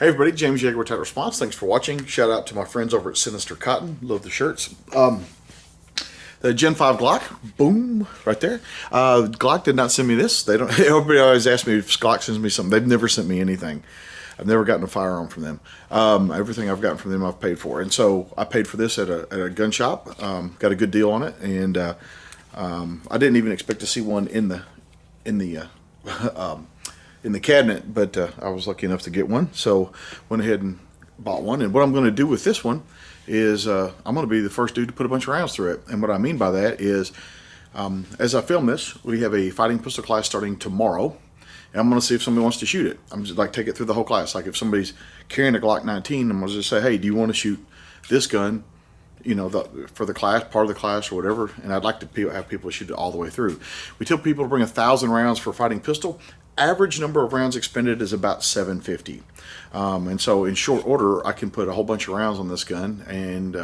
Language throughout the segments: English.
Hey everybody, James Yeager with Title Response. Thanks for watching. Shout out to my friends over at Sinister Cotton. Love the shirts. The Gen 5 Glock, boom, right there. Glock did not send me this. They don't. Everybody always asks me if Glock sends me something. They've never sent me anything. I've never gotten a firearm from them. Everything I've gotten from them, I've paid for. And so I paid for this at a gun shop. Got a good deal on it, and I didn't even expect to see one in the cabinet, but I was lucky enough to get one, so went ahead and bought one. And what I'm going to do with this one is I'm going to be the first dude to put a bunch of rounds through it. And what I mean by that is, as I film this, we have a fighting pistol class starting tomorrow, and I'm going to see if somebody wants to shoot it. I'm just like take it through the whole class. Like if somebody's carrying a Glock 19, I'm going to just say, hey, do you want to shoot this gun? You know, for the class, part of the class or whatever. And I'd like to have people shoot it all the way through. We tell people to bring 1,000 rounds for a fighting pistol. Average number of rounds expended is about 750, and so in short order I can put a whole bunch of rounds on this gun and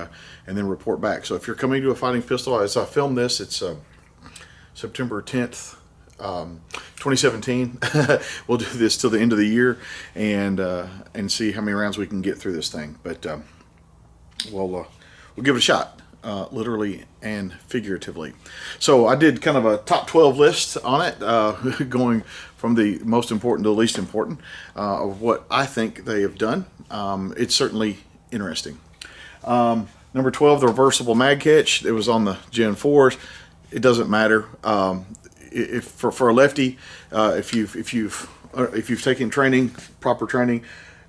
then report back. So if you're coming to a fighting pistol, as I film this, it's September 10th, 2017. We'll do this till the end of the year and see how many rounds we can get through this thing. But we'll give it a shot. Literally and figuratively. So I did kind of a top 12 list on it, going from the most important to the least important of what I think they have done. It's certainly interesting. Number 12, the reversible mag catch. It was on the Gen 4s. It doesn't matter. If for a lefty, if you've taken training, proper training,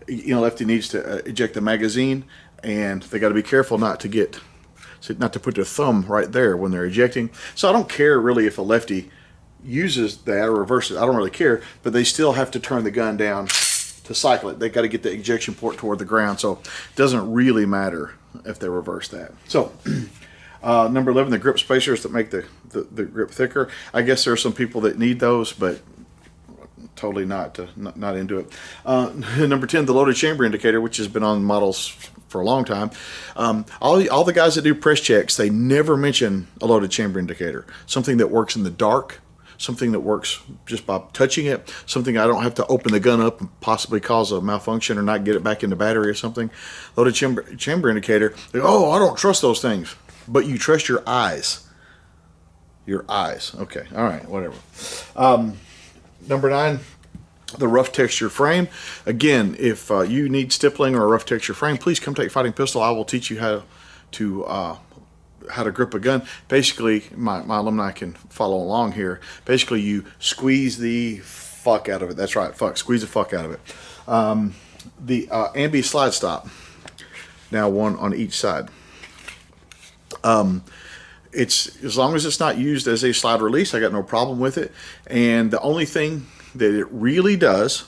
you know, lefty needs to eject the magazine, and they got to be careful not to put their thumb right there when they're ejecting. So I don't care really if a lefty uses that or reverses it. I don't really care, but they still have to turn the gun down to cycle it. They got to get the ejection port toward the ground, so it doesn't really matter if they reverse that. So number 11, the grip spacers that make the grip thicker. I guess there are some people that need those, but totally not into it. Number 10, the loaded chamber indicator, which has been on models for a long time. All the guys that do press checks, they never mention a loaded chamber indicator. Something that works in the dark, something that works just by touching it, something I don't have to open the gun up and possibly cause a malfunction or not get it back into battery or something. Loaded chamber indicator, oh, I don't trust those things. But you trust your eyes. Your eyes. Okay, all right, whatever. Number 9, the rough texture frame. Again, if you need stippling or a rough texture frame, please come take fighting pistol. I will teach you how to grip a gun. Basically, my alumni can follow along here. Basically, you squeeze the fuck out of it. That's right, squeeze the fuck out of it. The Ambi slide stop. Now one on each side. It's as long as it's not used as a slide release, I got no problem with it. And the only thing that it really does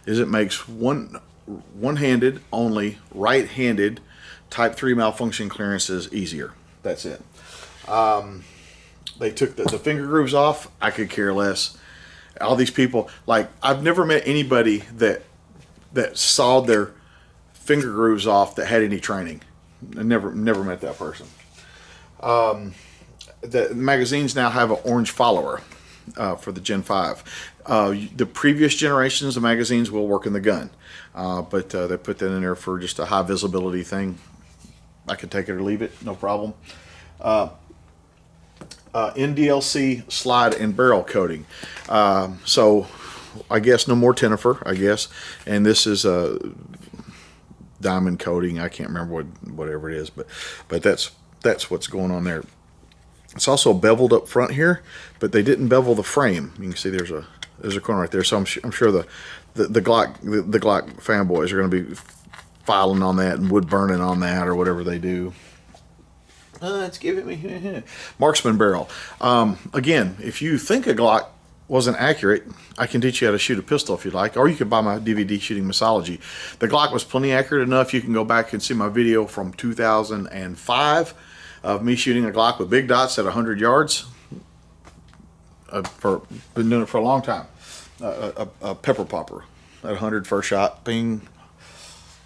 is it makes one-handed only right-handed type 3 malfunction clearances easier. That's it. They took the finger grooves off. I could care less. All these people, like, I've never met anybody that sawed their finger grooves off that had any training. I never met that person. The magazines now have an orange follower for the Gen 5. The previous generations of magazines will work in the gun, but they put that in there for just a high visibility thing. I could take it or leave it, no problem. NDLC slide and barrel coating. So I guess no more Tenifer, I guess. And this is a diamond coating. I can't remember whatever it is, but that's what's going on there. It's also beveled up front here, but they didn't bevel the frame. You can see there's a corner right there. So I'm sure the Glock fanboys are going to be filing on that and wood burning on that or whatever they do. It's giving me Marksmen Barrel. Again, if you think a Glock wasn't accurate, I can teach you how to shoot a pistol if you'd like, or you could buy my DVD Shooting Mixology. The Glock was plenty accurate enough. You can go back and see my video from 2005 of me shooting a Glock with big dots at 100 yards. Been doing it for a long time. A pepper popper at 100 first shot, bing.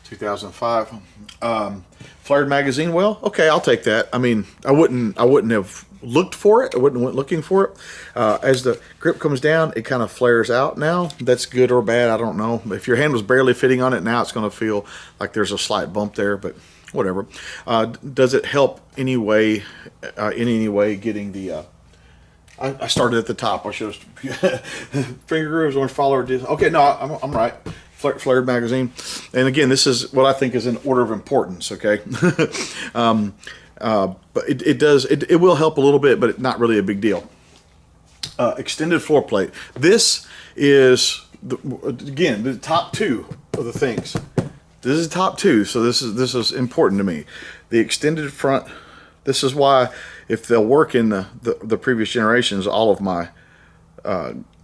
2005. Flared magazine. Well, okay, I'll take that. I mean, I wouldn't have looked for it. I wouldn't went looking for it. As the grip comes down, it kind of flares out now. That's good or bad, I don't know. If your hand was barely fitting on it, now it's going to feel like there's a slight bump there, but whatever. Does it help in any way getting the... I started at the top. I should have... Finger grooves, orange follower. Okay, no, I'm right. Flared magazine. And again, this is what I think is in order of importance, okay? But it will help a little bit, but it's not really a big deal. Extended floor plate. This is, again, the top two of the things. This is the top two, so this is important to me. The extended front, this is why, if they'll work in the previous generations, all of my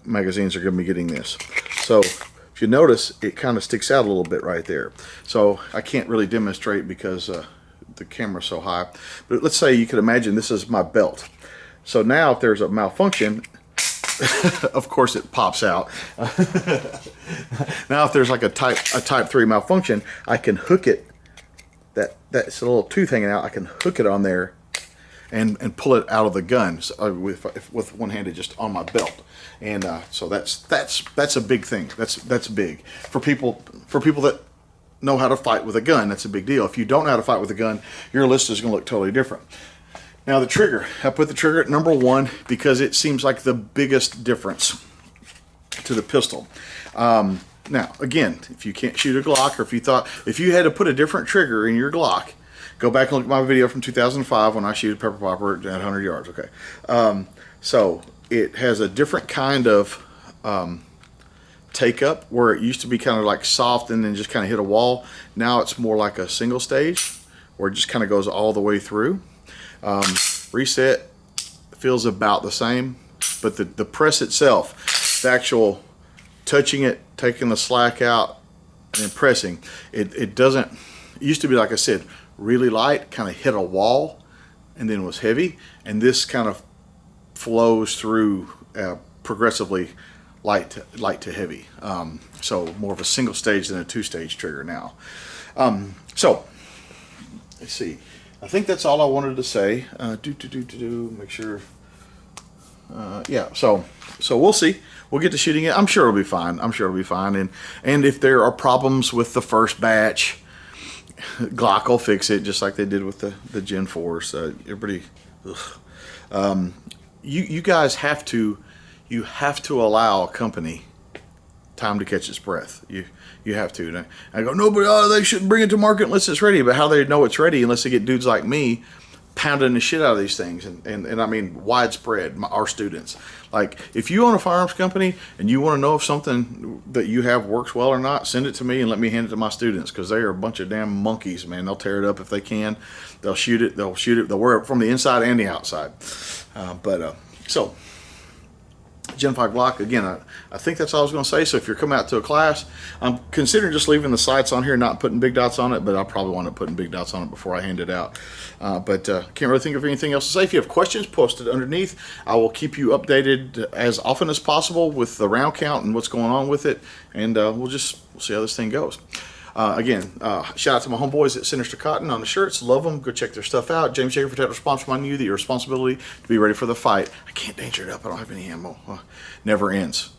magazines are going to be getting this. So if you notice, it kind of sticks out a little bit right there. So I can't really demonstrate because the camera's so high. But let's say you could imagine this is my belt. So now if there's a malfunction, of course it pops out. Now if there's like a type 3 malfunction, I can hook it. That's a little tooth hanging out. I can hook it on there and pull it out of the gun with one-handed just on my belt. And so that's a big thing. That's big for people that know how to fight with a gun. That's a big deal. If you don't know how to fight with a gun, your list is going to look totally different. Now the trigger, I put the trigger at number 1 because it seems like the biggest difference to the pistol. Now again, if you can't shoot a Glock, or if you had to put a different trigger in your Glock, go back and look at my video from 2005 when I shoot a pepper popper at 100 yards. Okay, so it has a different kind of take up, where it used to be kind of like soft and then just kind of hit a wall. Now it's more like a single stage where it just kind of goes all the way through. Reset feels about the same, but the press itself, the actual touching it, taking the slack out and then pressing, it doesn't, it used to be, like I said, really light, kind of hit a wall and then was heavy, and this kind of flows through progressively light to heavy. So more of a single stage than a 2-stage trigger now. So let's see. I think that's all I wanted to say. Make sure. Yeah. So we'll see. We'll get to shooting it. I'm sure it'll be fine. And if there are problems with the first batch, Glock will fix it, just like they did with the Gen 4s. Everybody. You guys have to. You have to allow a company time to catch its breath. You have to. And I go, no, but they shouldn't bring it to market unless it's ready. But how they know it's ready unless they get dudes like me pounding the shit out of these things, and I mean widespread, our students. Like, if you own a firearms company and you want to know if something that you have works well or not, send it to me and let me hand it to my students, because they are a bunch of damn monkeys, man. They'll tear it up if they can. They'll shoot it. They'll wear it from the inside and the outside. So Gen 5 Glock, again, I think that's all I was going to say. So if you're coming out to a class, I'm considering just leaving the sights on here, not putting big dots on it, but I'll probably wind up putting big dots on it before I hand it out. Can't really think of anything else to say. If you have questions, post it underneath. I will keep you updated as often as possible with the round count and what's going on with it, and we'll see how this thing goes. Again, shout out to my homeboys at Sinister Cotton on the shirts. Love them. Go check their stuff out. James Shaker for Tet Response, reminding you that your responsibility to be ready for the fight. I can't danger it up. I don't have any ammo. Never ends.